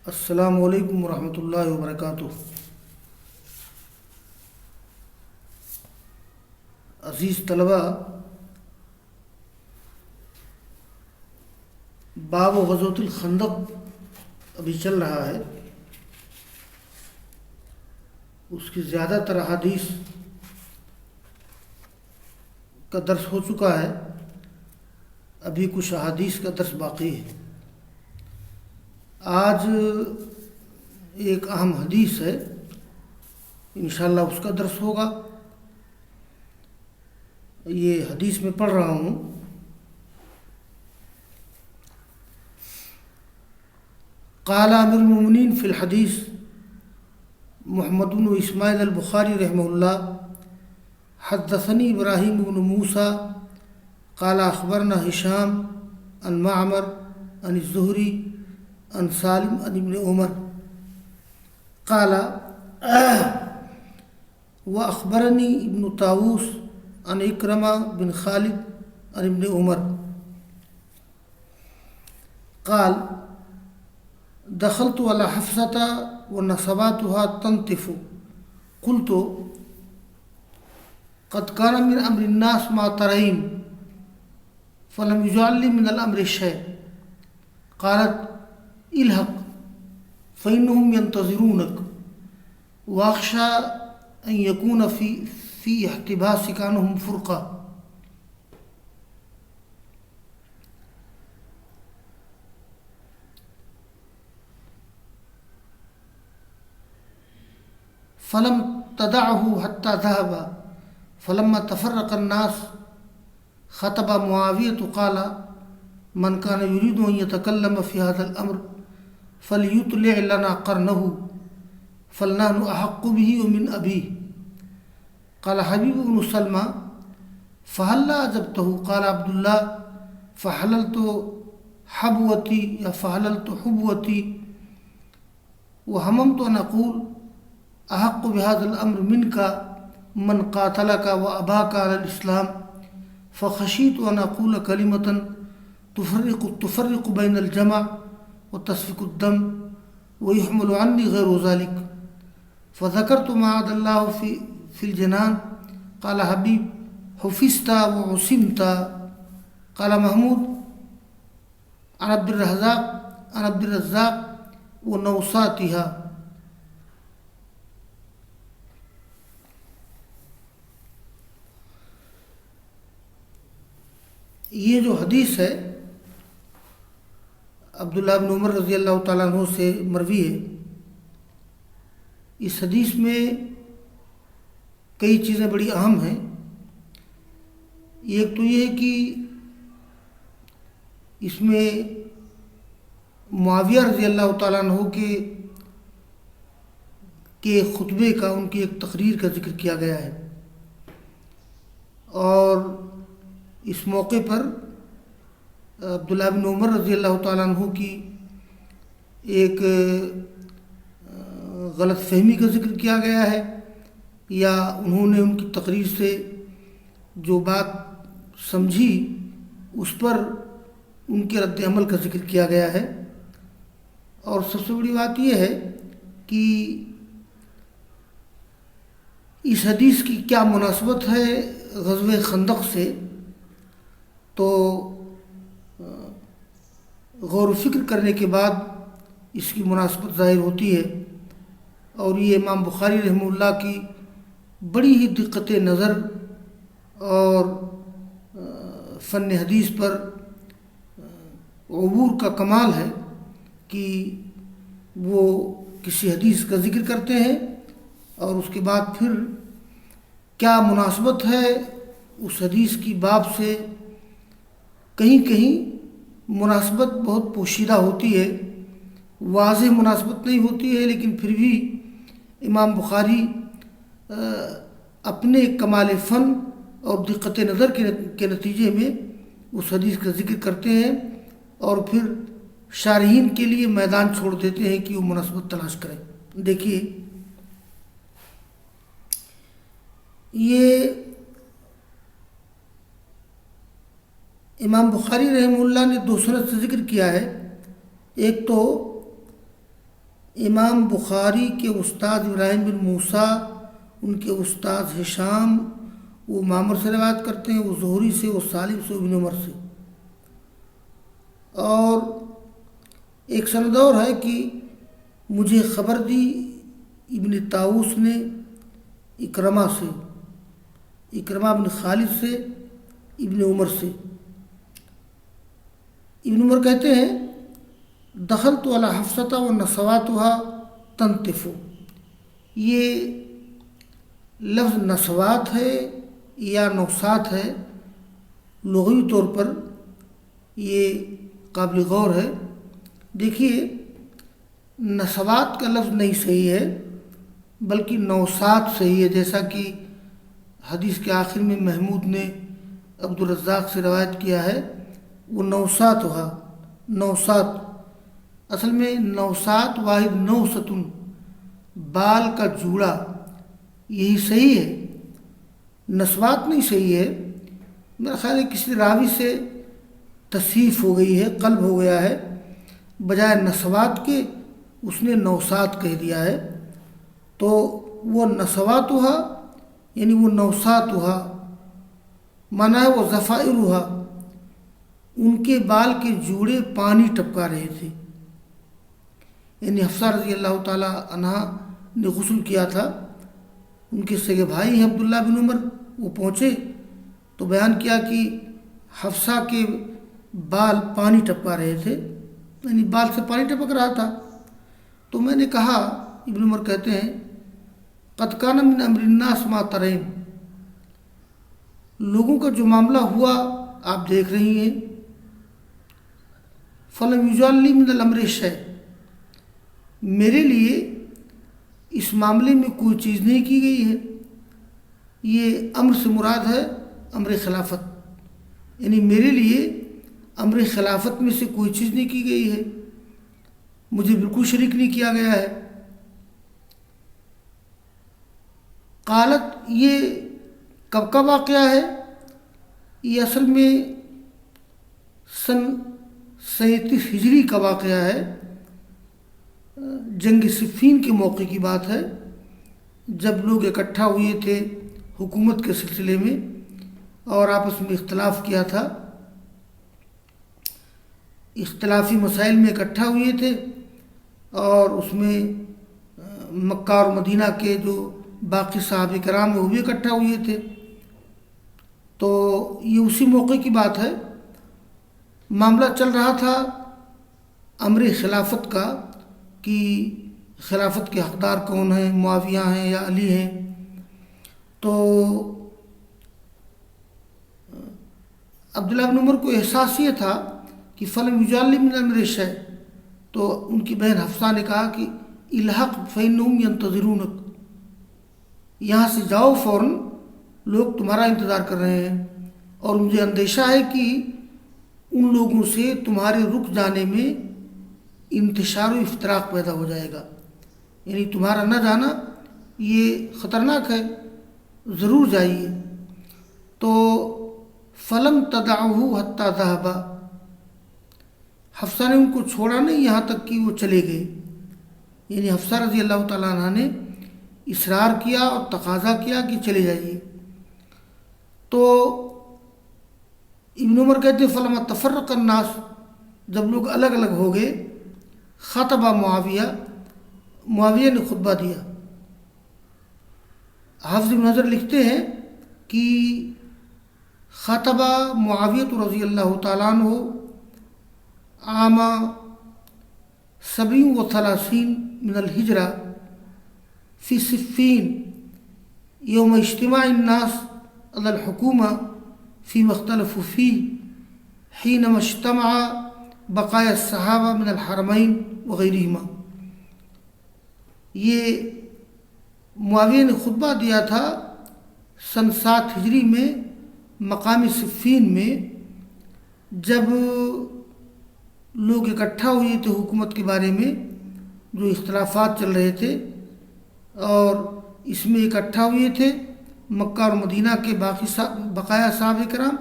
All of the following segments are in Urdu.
السلام علیکم ورحمۃ اللہ وبرکاتہ۔ عزیز طلبہ، باب غزوۃ الخندق ابھی چل رہا ہے۔ اس کی زیادہ تر احادیث کا درس ہو چکا ہے، ابھی کچھ احادیث کا درس باقی ہے۔ آج ایک اہم حدیث ہے، انشاءاللہ اس کا درس ہوگا۔ یہ حدیث میں پڑھ رہا ہوں۔ قال امیر المؤمنین فی الحدیث محمد بن اسماعیل البخاری رحمہ اللہ حدثنی ابراہیم بن موسیٰ قال اخبرنا ہشام عن معمر عن الزہری عن سالم عن ابن عمر قال واخبرنی ابن طاووس عن اکرمہ بن خالد عن ابن عمر قال دخلت على حفصة ونصباتها تنتف قلت قد كان من أمر الناس ما ترين فلم يجعل لي من الأمر شيء قالت الحق فإنهم ينتظرونك وأخشى أن يكون في احتباسك عنهم فرقة فلم تدعه حتى ذهب فلما تفرق الناس خطب معاوية قال من كان يريد أن يتكلم في هذا الأمر فليطلع لنا قرنه فلنحن أحق به ومن أبيه قال حبيب بن سلمى فهلا أجبته قال عبد الله فحللت حبوتي وهممت أن أقول أحق بهذا الأمر منك من قاتلك وأباك على الإسلام فخشيت أن أقول كلمة تفرق بين الجمع وتسفك الدم ويحمل عني غير ذلك فذكرت ما عاد الله في الجنان قال حبيب حفظت وعصمت قال محمود عن عبد الرزاق ونوصاتها۔ یہ جو حدیث ہے عبداللہ بن عمر رضی اللہ تعالیٰ عنہ سے مروی ہے۔ اس حدیث میں کئی چیزیں بڑی اہم ہیں۔ ایک تو یہ ہے کہ اس میں معاویہ رضی اللہ تعالیٰ عنہ کے خطبے کا، ان کی ایک تقریر کا ذکر کیا گیا ہے، اور اس موقع پر عبداللہ بن عمر رضی اللہ تعالیٰ عنہ کی ایک غلط فہمی کا ذکر کیا گیا ہے، یا انہوں نے ان کی تقریر سے جو بات سمجھی اس پر ان کے رد عمل کا ذکر کیا گیا ہے۔ اور سب سے بڑی بات یہ ہے کہ اس حدیث کی کیا مناسبت ہے غزوہ خندق سے، تو غور و فکر کرنے کے بعد اس کی مناسبت ظاہر ہوتی ہے۔ اور یہ امام بخاری رحمہ اللہ کی بڑی ہی دقت نظر اور فن حدیث پر عبور کا کمال ہے کہ وہ کسی حدیث کا ذکر کرتے ہیں اور اس کے بعد پھر کیا مناسبت ہے اس حدیث کی باب سے۔ کہیں کہیں مناسبت بہت پوشیدہ ہوتی ہے، واضح مناسبت نہیں ہوتی ہے، لیکن پھر بھی امام بخاری اپنے کمال فن اور دقت نظر کے نتیجے میں اس حدیث کا ذکر کرتے ہیں، اور پھر شارحین کے لیے میدان چھوڑ دیتے ہیں کہ وہ مناسبت تلاش کریں۔ دیکھیے، یہ امام بخاری رحمہ اللہ نے دو سند سے ذکر کیا ہے۔ ایک تو امام بخاری کے استاد ابراہیم بن موسیٰ، ان کے استاد ہشام، وہ معمر سے روایت کرتے ہیں، وہ زہری سے، وہ سالم سے، ابن عمر سے۔ اور ایک سند اور ہے کہ مجھے خبر دی ابن طاووس نے اکرمہ سے، اکرمہ بن خالد سے، ابن عمر سے۔ ابن عمر کہتے ہیں دخلت علی حفصۃ ونسواتها تنتف، یہ لفظ نسوات ہے یا نوسات ہے، لغوی طور پر یہ قابل غور ہے۔ دیکھیے نسوات کا لفظ نہیں صحیح ہے بلکہ نوسات صحیح ہے، جیسا کہ حدیث کے آخر میں محمود نے عبدالرزاق سے روایت کیا ہے، وہ نوسات ہوا، نوسات اصل میں نوسات واحد نوستن، بال کا جوڑا، یہی صحیح ہے، نسوات نہیں صحیح ہے۔ میرا خیال ہے کسی راوی سے تصحیف ہو گئی ہے، قلب ہو گیا ہے، بجائے نسوات کے اس نے نوسات کہہ دیا ہے، تو وہ نسوات ہوا یعنی وہ نوسات ہوا، مانا ہے وہ ظفائر ہوا، ان کے بال کے جوڑے پانی ٹپکا رہے تھے، یعنی حفصہ رضی اللہ تعالی عنہ نے غسل کیا تھا، ان کے سگے بھائی ہیں عبداللہ بن عمر، وہ پہنچے تو بیان کیا کہ حفصہ کے بال پانی ٹپکا رہے تھے، یعنی بال سے پانی ٹپک رہا تھا۔ تو میں نے کہا، ابن عمر کہتے ہیں قد کان من امر الناس ما ترین، لوگوں کا جو معاملہ ہوا آپ دیکھ رہی ہیں، فلم یجعل لی من الامر شیء، میرے لیے اس معاملے میں کوئی چیز نہیں کی گئی ہے۔ یہ امر سے مراد ہے امر خلافت، یعنی میرے لیے امر خلافت میں سے کوئی چیز نہیں کی گئی ہے، مجھے بالکل شریک نہیں کیا گیا ہے۔ قالت، یہ کب کا واقعہ ہے؟ یہ اصل میں سن 37 ہجری کا واقعہ ہے، جنگ صفین کے موقع کی بات ہے، جب لوگ اکٹھا ہوئے تھے حکومت کے سلسلے میں اور آپس میں اختلاف کیا تھا، اختلافی مسائل میں اکٹھا ہوئے تھے، اور اس میں مکہ اور مدینہ کے جو باقی صحابہ کرام ہیں وہ بھی اکٹھا ہوئے تھے۔ تو یہ اسی موقع کی بات ہے، معاملہ چل رہا تھا امر خلافت کا کہ خلافت کے حقدار کون ہیں، معاویہ ہیں یا علی ہیں۔ تو عبداللہ بن عمر کو احساس یہ تھا کہ فلم یجعل لی من الامر شیء، تو ان کی بہن حفصہ نے کہا کہ الحق فإنہم ینتظرونک، یہاں سے جاؤ فوراً، لوگ تمہارا انتظار کر رہے ہیں، اور مجھے اندیشہ ہے کہ ان لوگوں سے تمہارے رک جانے میں انتشار و افتراق پیدا ہو جائے گا، یعنی تمہارا نہ جانا یہ خطرناک ہے، ضرور جائیے۔ تو فلم تدعہ حتی ذہبا، حفصہ نے ان کو چھوڑا نہیں یہاں تک کہ وہ چلے گئے، یعنی حفصہ رضی اللہ تعالیٰ عنہ نے اصرار کیا اور تقاضا کیا کہ چلے جائیے۔ تو ابن عمر کہتے فلما تفرق الناس، جب لوگ الگ الگ ہو گئے، خطبہ معاویہ، معاویہ نے خطبہ دیا۔ حافظ ابن حجر لکھتے ہیں کہ خطبہ معاویہ رضی اللہ تعالیٰ عنہ عام 37 من الہجرہ فی صفین یوم اجتماع الناس علی الحکومہ فیما اختلفوا فیہ حینما اجتمع بقایا الصحابہ من الحرمین وغیرہما۔ یہ معاویہ نے خطبہ دیا تھا سن 7 ہجری میں مقام صفین میں، جب لوگ اکٹھا ہوئے تھے حکومت کے بارے میں، جو اختلافات چل رہے تھے، اور اس میں اکٹھا ہوئے تھے مکہ اور مدینہ کے بقایا صحابہ کرام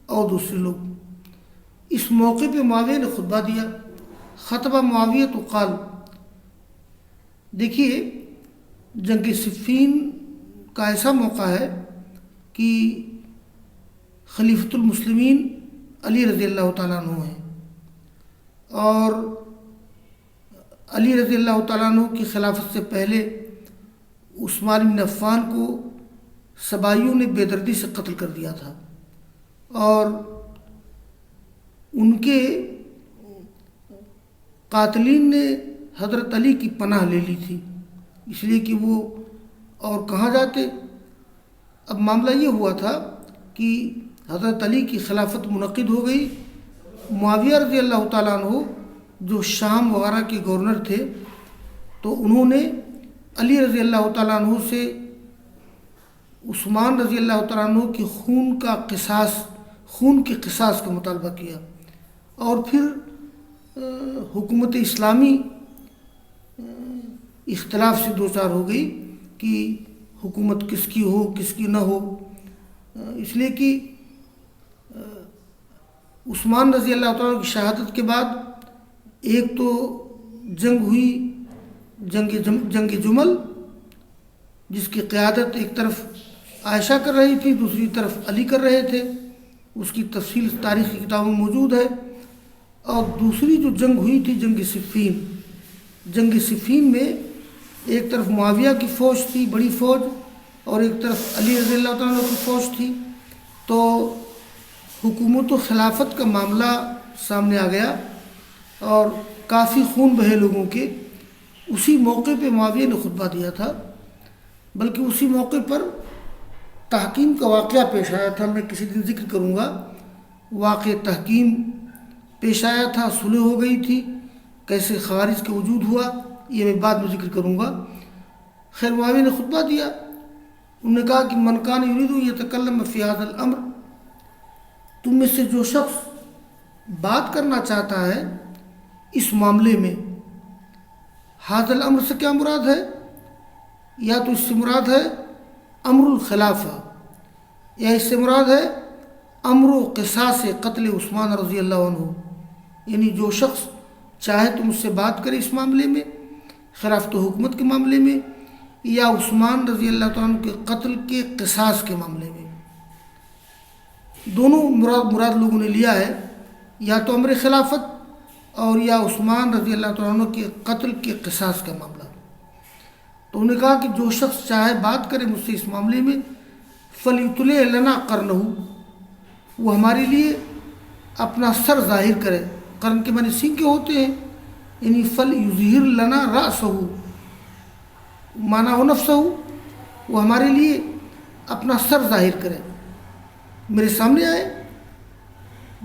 اور دوسرے لوگ۔ اس موقع پہ معاویہ نے خطبہ دیا، خطبہ معاویہ تو قال، دیکھیے جنگ صفین کا ایسا موقع ہے کہ خلیفۃ المسلمین علی رضی اللہ تعالیٰ عنہ ہیں، اور علی رضی اللہ تعالیٰ عنہ کی خلافت سے پہلے عثمان بن عفان کو سبائیوں نے بے دردی سے قتل کر دیا تھا، اور ان کے قاتلین نے حضرت علی کی پناہ لے لی تھی، اس لیے کہ وہ اور کہاں جاتے۔ اب معاملہ یہ ہوا تھا کہ حضرت علی کی خلافت منعقد ہو گئی، معاویہ رضی اللہ تعالیٰ عنہ جو شام وغیرہ کے گورنر تھے، تو انہوں نے علی رضی اللہ تعالیٰ عنہ سے عثمان رضی اللہ تعالیٰ عنہ کی خون کے قصاص کا مطالبہ کیا، اور پھر حکومت اسلامی اختلاف سے دوچار ہو گئی کہ حکومت کس کی ہو کس کی نہ ہو، اس لیے کہ عثمان رضی اللہ تعالیٰ کی شہادت کے بعد ایک تو جنگ ہوئی، جنگ جمل، جس کی قیادت ایک طرف عائشہ کر رہی تھی، دوسری طرف علی کر رہے تھے، اس کی تفصیل تاریخی کتابوں میں موجود ہے۔ اور دوسری جو جنگ ہوئی تھی جنگ صفین میں ایک طرف معاویہ کی فوج تھی، بڑی فوج، اور ایک طرف علی رضی اللہ تعالیٰ عنہ کی فوج تھی، تو حکومت و خلافت کا معاملہ سامنے آ گیا اور کافی خون بہے لوگوں کے۔ اسی موقع پہ معاویہ نے خطبہ دیا تھا، بلکہ اسی موقع پر تحکیم کا واقعہ پیش آیا تھا، میں کسی دن ذکر کروں گا۔ واقع تحکیم پیش آیا تھا، صلح ہو گئی تھی، کیسے خوارج کا وجود ہوا یہ میں بعد میں ذکر کروں گا۔ خیر معاویہ نے خطبہ دیا، انہوں نے کہا کہ من کان یرید ان یتکلم فی ھذا الامر، تم میں سے جو شخص بات کرنا چاہتا ہے اس معاملے میں، ھذا الامر سے کیا مراد ہے؟ یا تو اس سے مراد ہے امر الخلافہ، یا اس سے مراد ہے امر و قصاص قتل عثمان رضی اللہ عنہ، یعنی جو شخص چاہے تو مجھ سے بات کرے اس معاملے میں، خلافت و حکومت کے معاملے میں، یا عثمان رضی اللہ تعالیٰ عنہ کے قتل کے قصاص کے معاملے میں۔ دونوں مراد لوگوں نے لیا ہے، یا تو امر خلافت اور یا عثمان رضی اللہ تعالیٰ عنہ کے قتل کے قصاص کا معاملہ۔ تو انہوں نے کہا کہ جو شخص چاہے بات کرے مجھ سے اس معاملے میں، فَلْيُطْلِعْ لَنَا قَرْنَهُ، وہ ہمارے لیے اپنا سر ظاہر کرے۔ قرن کے معنی سینگ کے ہوتے ہیں، یعنی فَلْيُظْهِرْ لَنَا رَأْسَهُ، معنی ہو نفسہ، وہ ہمارے لیے اپنا سر ظاہر کرے، میرے سامنے آئے۔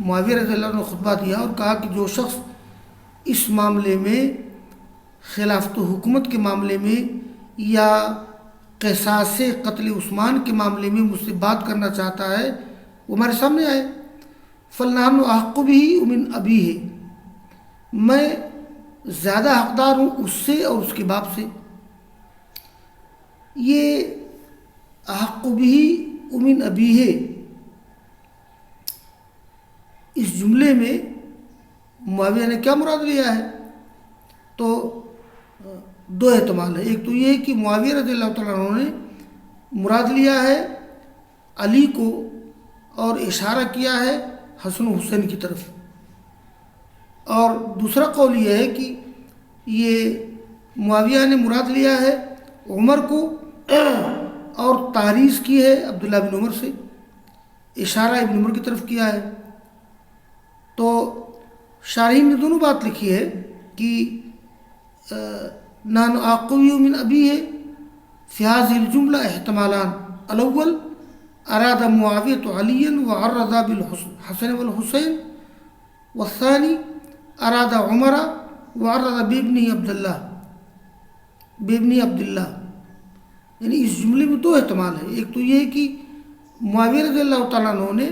معاویہ رضی اللہ عنہ نے خطبہ دیا اور کہا کہ جو شخص اس معاملے میں، خلافت و حکومت کے معاملے میں یا قصاص قتل عثمان کے معاملے میں مجھ سے بات کرنا چاہتا ہے وہ ہمارے سامنے آئے۔ فَلْنَحْنُ أَحَقُّ بِهِ مِنْ أَبِيهِ، میں زیادہ حقدار ہوں اس سے اور اس کے باپ سے۔ یہ أَحَقُّ بِهِ مِنْ أَبِيهِ، اس جملے میں معاویہ نے کیا مراد لیا ہے؟ تو دو احتمال ہے۔ ایک تو یہ ہے کہ معاویہ رضی اللہ تعالیٰ عنہ نے مراد لیا ہے علی کو اور اشارہ کیا ہے حسن و حسین کی طرف، اور دوسرا قول یہ ہے کہ یہ معاویہ نے مراد لیا ہے عمر کو اور تعریض کی ہے عبداللہ بن عمر سے، اشارہ ابن عمر کی طرف کیا ہے۔ تو شارحین نے دونوں بات لکھی ہے کہ نحن أحق من أبيه في هذه الجملة احتمالان، الأول أراد معاوية عليا وعرض بالحسن والحسين، والثاني أراد عمر وعرض بابنه عبد الله۔ یعنی اس جملے میں دو احتمال ہے، ایک تو یہ کہ معاویہ رضی اللہ تعالیٰ عنہ نے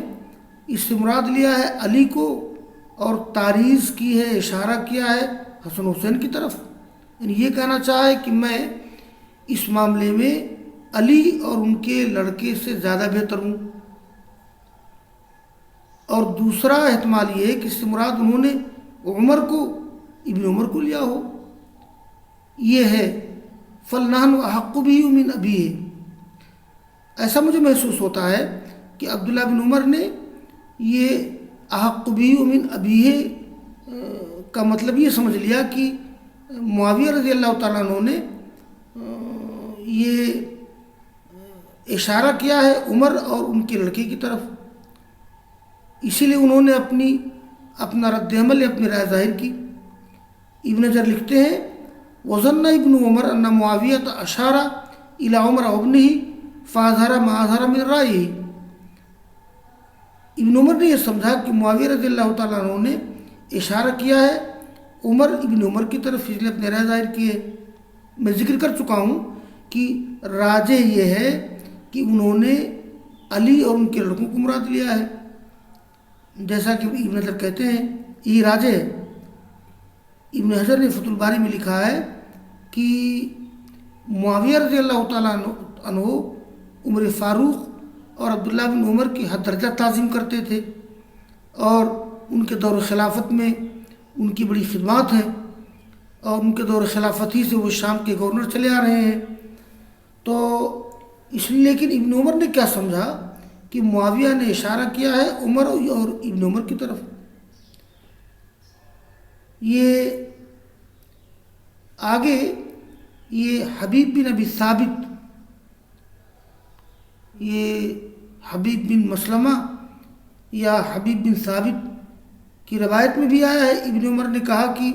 اس سے مراد لیا ہے علی کو اور تعریض کی ہے، اشارہ کیا ہے حسن حسین کی طرف، یعنی یہ کہنا چاہے کہ میں اس معاملے میں علی اور ان کے لڑکے سے زیادہ بہتر ہوں۔ اور دوسرا احتمال یہ ہے کہ اس سے مراد انہوں نے عمر کو، ابن عمر کو لیا ہو۔ یہ ہے فلنحن احق به من ابیہ، ایسا مجھے محسوس ہوتا ہے کہ عبداللہ بن عمر نے یہ احق به من ابیہ کا مطلب یہ سمجھ لیا کہ معاویہ رضی اللہ تعالیٰ عنہ نے یہ اشارہ کیا ہے عمر اور ان کے لڑکے کی طرف، اسی لیے انہوں نے اپنا رد عمل یا اپنی رائے ظاہر کی۔ ابن حجر لکھتے ہیں وظن ابن عمر ان معاویہ اشار الی عمر وابنہ فاظہر ما اظہر من رائہ، ابن عمر نے یہ سمجھا کہ معاویہ رضی اللہ تعالیٰ عنہ نے اشارہ کیا ہے عمر ابن عمر کی طرف، اس لیے اپنے رائے ظاہر کی ہے۔ میں ذکر کر چکا ہوں کہ راجح یہ ہے کہ انہوں نے علی اور ان کے لڑکوں کو مراد لیا ہے، جیسا کہ ابن حجر کہتے ہیں یہ راجح ہے۔ ابن حجر نے فتح الباری میں لکھا ہے کہ معاویہ رضی اللہ تعالیٰ عنہ عمر فاروق اور عبداللہ بن عمر کی حد درجہ تعظیم کرتے تھے، اور ان کے دور خلافت میں ان کی بڑی خدمات ہیں، اور ان کے دور خلافت ہی سے وہ شام کے گورنر چلے آ رہے ہیں۔ تو اس لیے لیکن ابن عمر نے کیا سمجھا کہ معاویہ نے اشارہ کیا ہے عمر اور ابن عمر کی طرف۔ یہ آگے یہ حبیب بن ابی ثابت، یہ حبیب بن مسلمہ یا حبیب بن ثابت کی روایت میں بھی آیا ہے، ابن عمر نے کہا کہ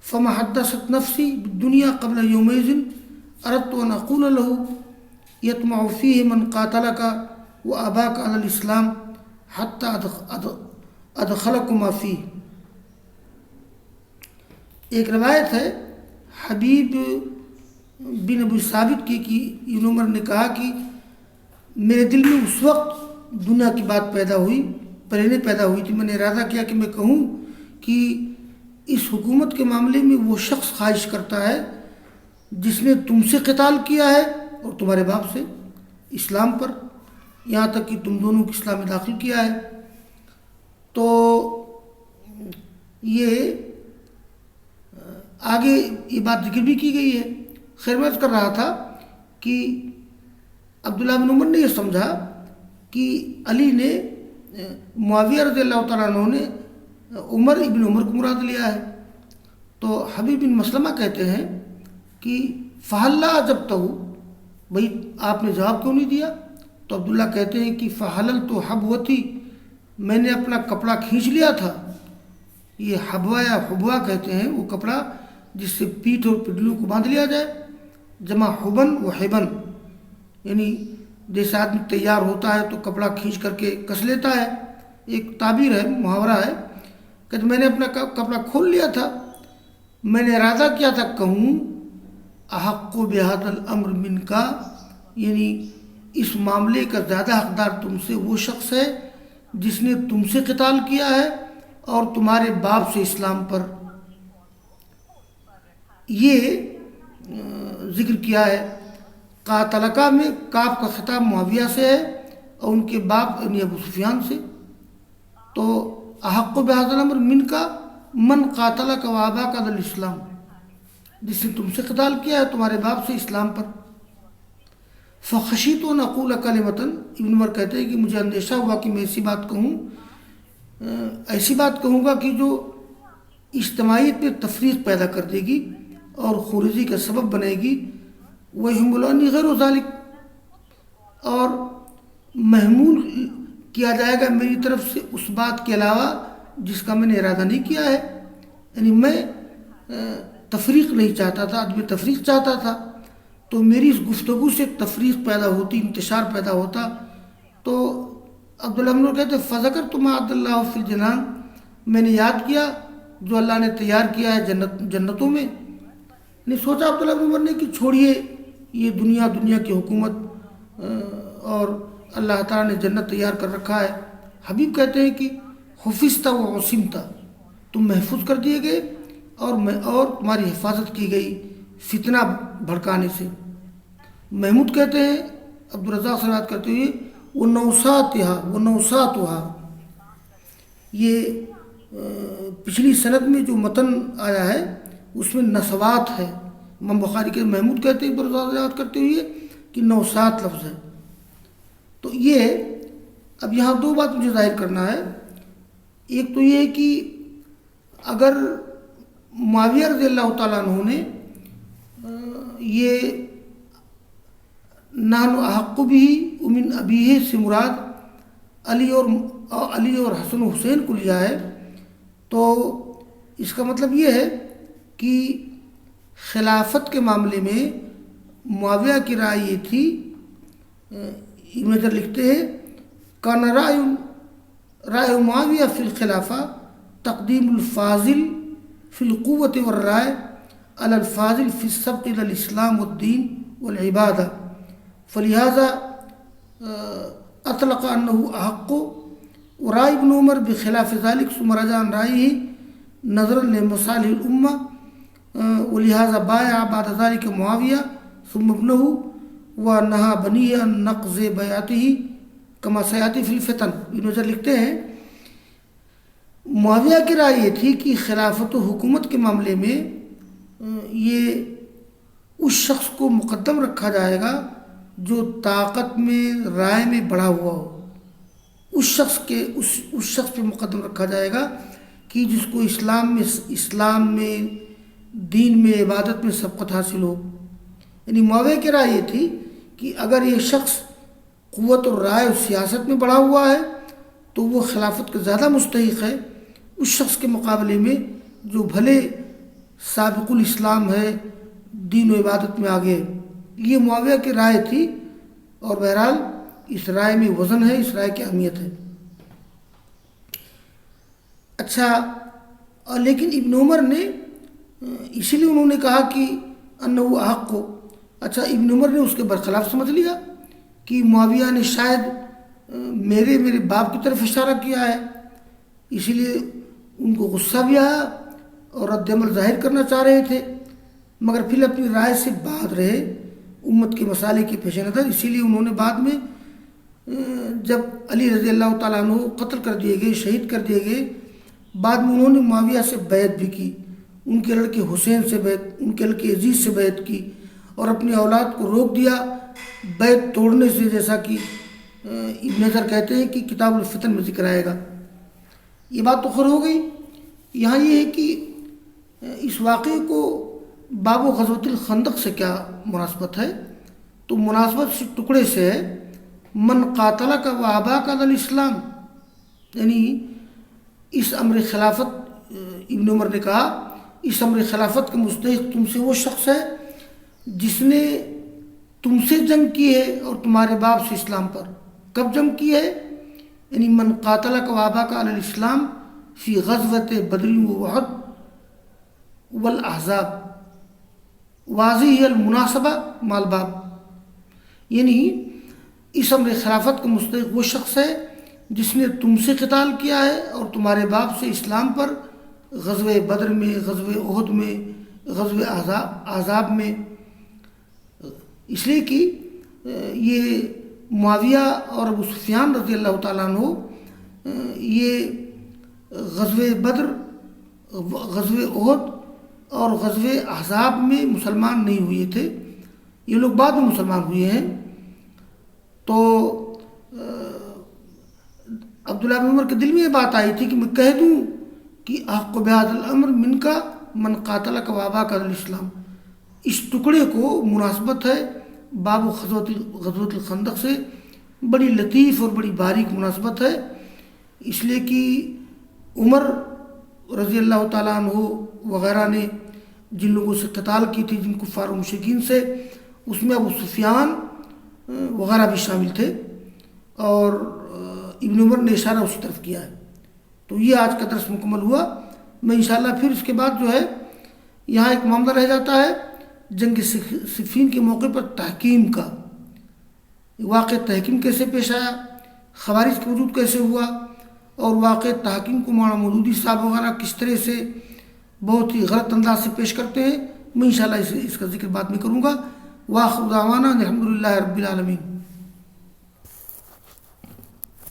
فما حدثت نفسی بالدنیا قبل یومئذ اردت ان اقول له یطمع فیہ من قاتلک واباک علی الاسلام حتی ادخلکما فیہ۔ ایک روایت ہے حبیب بن ابی ثابت کی کہ ابن عمر نے کہا کہ میرے دل میں اس وقت دنیا کی بات پیدا ہوئی، پرینے پیدا ہوئی تھی، میں نے ارادہ کیا کہ میں کہوں کہ اس حکومت کے معاملے میں وہ شخص خواہش کرتا ہے جس نے تم سے قتال کیا ہے اور تمہارے باپ سے اسلام پر، یہاں تک کہ تم دونوں کو اسلام میں داخل کیا ہے۔ تو یہ آگے یہ بات ذکر بھی کی گئی ہے۔ خیر میں عرض کر رہا تھا کہ عبداللہ بن عمر نے یہ سمجھا کہ علی نے معاویہ رضی اللہ تعالیٰ عنہ نے عمر ابن عمر کو مراد لیا ہے۔ تو حبیب بن مسلمہ کہتے ہیں کہ فحلّا جب تو بھائی آپ نے جواب کیوں نہیں دیا؟ تو عبداللہ کہتے ہیں کہ فحلل تو حبوتی، میں نے اپنا کپڑا کھینچ لیا تھا۔ یہ حبوا یا حبوا کہتے ہیں وہ کپڑا جس سے پیٹھ اور پڈلوں کو باندھ لیا جائے، جمع حبن و حبن، یعنی جیسے آدمی تیار ہوتا ہے تو کپڑا کھینچ کر کے کس لیتا ہے، ایک تعبیر ہے، محاورہ ہے کہ میں نے اپنا کپڑا کھول لیا تھا، میں نے ارادہ کیا تھا کہوں احق بہذا الامر من کا، یعنی اس معاملے کا زیادہ حقدار تم سے وہ شخص ہے جس نے تم سے قتال کیا ہے اور تمہارے باپ سے اسلام پر۔ یہ ذکر کیا ہے قاتلکا میں کاف کا خطاب معاویہ سے ہے اور ان کے باپ یعنی ابو سفیان سے۔ تو احق بہذا الامر من کا من قاتلک و اباک علی الاسلام، جس نے تم سے قتال کیا ہے تمہارے باپ سے اسلام پر۔ فخشیت ان اقول کلمۃ، ابن عمر کہتے ہیں کہ مجھے اندیشہ ہوا کہ میں ایسی بات کہوں گا کہ جو اجتماعیت میں تفریق پیدا کر دے گی اور خروجی کا سبب بنے گی، وَيَحْمُلُنِي غَيْرُ ذَلِكَ، اور محمول کیا جائے گا میری طرف سے اس بات کے علاوہ جس کا میں نے ارادہ نہیں کیا ہے، یعنی میں تفریق نہیں چاہتا تھا، عدم تفریق چاہتا تھا، تو میری اس گفتگو سے تفریق پیدا ہوتی، انتشار پیدا ہوتا۔ تو عبداللہ بن عمر کہتے فذکرت ما اعد اللہ فی الجنان، میں نے یاد کیا جو اللہ نے تیار کیا ہے جنتوں میں۔ نہیں سوچا عبداللہ بن عمر نے کہ چھوڑیے یہ دنیا کی حکومت، اور اللہ تعالیٰ نے جنت تیار کر رکھا ہے۔ حبیب کہتے ہیں کہ حفظت و عصمت، تم محفوظ کر دیے گئے اور تمہاری حفاظت کی گئی فتنہ بھڑکانے سے۔ محمود کہتے ہیں عبدالرزاق سے بات کرتے ہوئے وَنَوْسَاتُهَا، یہ پچھلی سند میں جو متن آیا ہے اس میں نسوات ہے، امام بخاری کے محمود کہتے ہیں برزاد کرتے ہوئے کہ 9-7 لفظ ہے. تو یہ اب یہاں 2 بات مجھے ظاہر کرنا ہے. ایک تو یہ کہ اگر معاویہ رضی اللہ تعالیٰ عنہ نے یہ نحن احق بھی من ابیہ سے مراد علی اور حسن و حسین کو لیا ہے، تو اس کا مطلب یہ ہے کہ خلافت کے معاملے میں معاویہ کی رائے یہ تھی. ابن حجر لکھتے ہیں کان رائے معاویہ فی الخلافہ تقدیم الفاضل فی القوت والرائے علی الفاضل فی السبق الی الاسلام والدین والعبادہ، فلہذا اطلق انہ احق. ورائے ابن عمر بخلاف ذلك ثم رجع عن رائه نظرا لمصالح الامہ، ولہذا بايع بعد ذلك معاویہ ثم ابنه ونهى بنيه عن نقض بیعته كما سيأتي في الفتن. ابن حجر لکھتے ہیں معاویہ کی رائے یہ تھی کہ خلافت و حکومت کے معاملے میں یہ اس شخص کو مقدم رکھا جائے گا جو طاقت میں رائے میں بڑھا ہوا ہو. اس شخص پہ مقدم رکھا جائے گا کہ جس کو اسلام میں دین میں عبادت میں سبقت حاصل ہو. یعنی معاویہ کی رائے یہ تھی کہ اگر یہ شخص قوت اور رائے اور سیاست میں بڑھا ہوا ہے تو وہ خلافت کا زیادہ مستحق ہے اس شخص کے مقابلے میں جو بھلے سابق الاسلام ہے، دین و عبادت میں آگے. یہ معاویہ کی رائے تھی اور بہرحال اس رائے میں وزن ہے، اس رائے کی اہمیت ہے. اچھا، لیکن ابن عمر نے اسی لیے انہوں نے کہا کہ انہ احق کو. اچھا، ابن عمر نے اس کے برخلاف سمجھ لیا کہ معاویہ نے شاید میرے باپ کی طرف اشارہ کیا ہے، اسی لیے ان کو غصہ بھی آیا اور رد عمل ظاہر کرنا چاہ رہے تھے، مگر پھر اپنی رائے سے باز رہے امت کے مصالح کے پیش نظر. اسی لیے انہوں نے بعد میں جب علی رضی اللہ تعالیٰ عنہ قتل کر دیے گئے، شہید کر دیے گئے، بعد میں انہوں نے معاویہ سے بیعت بھی کی، ان کے لڑکے حسین سے بیعت، ان کے لڑکے یزید سے بیعت کی اور اپنی اولاد کو روک دیا بیعت توڑنے سے، جیسا کہ ابن حجر کہتے ہیں کہ کتاب الفتن میں ذکر آئے گا. یہ بات تو خیر ہو گئی. یہاں یہ ہے کہ اس واقعے کو باب و غزوۃ الخندق سے کیا مناسبت ہے؟ تو مناسبت اس ٹکڑے سے ہے من قاتل کا و آبا کا الاسلام، یعنی اس امر خلافت، ابن عمر نے کہا اس امر خلافت کا مستحق تم سے وہ شخص ہے جس نے تم سے جنگ کی ہے اور تمہارے باپ سے اسلام پر. کب جنگ کی ہے؟ یعنی من قاتل کا و آبا کا الاسلام فی غزوۃ بدر و احد والاحزاب، واضح المناسبہ مال باب. یعنی اس امر خلافت کا مستحق وہ شخص ہے جس نے تم سے قتال کیا ہے اور تمہارے باپ سے اسلام پر غزوہ بدر میں، غزوہ احد میں، غزوہ احزاب میں. اس لیے کہ یہ معاویہ اور ابو سفیان رضی اللہ تعالیٰ عنہ یہ غزوہ بدر، غزوہ احد اور غزوہ احزاب میں مسلمان نہیں ہوئے تھے، یہ لوگ بعد میں مسلمان ہوئے ہیں. تو عبداللہ بن عمر کے دل میں یہ بات آئی تھی کہ میں کہہ دوں کہ احق بہذا الامر من کا من قاتل کا و آبا کا الاسلام. اس ٹکڑے کو مناسبت ہے باب غزوۃ الخندق سے، بڑی لطیف اور بڑی باریک مناسبت ہے. اس لیے کہ عمر رضی اللہ تعالیٰ عنہ وغیرہ نے جن لوگوں سے قتال کی تھی، جن کفار و مشرکین سے، اس میں ابو سفیان وغیرہ بھی شامل تھے اور ابن عمر نے اشارہ اسی طرف کیا ہے. تو یہ آج کا درس مکمل ہوا. میں انشاءاللہ پھر اس کے بعد جو ہے یہاں ایک معاملہ رہ جاتا ہے جنگ صفین کے موقع پر تحکیم کا. واقع تحکیم کیسے پیش آیا، خوارج کا وجود کیسے ہوا، اور واقع تحکیم کو مولانا مودودی صاحب وغیرہ کس طرح سے بہت ہی غلط انداز سے پیش کرتے ہیں. میں انشاءاللہ اس کا ذکر بعد میں کروں گا. وآخر دعوانا الحمدللہ رب العالمین.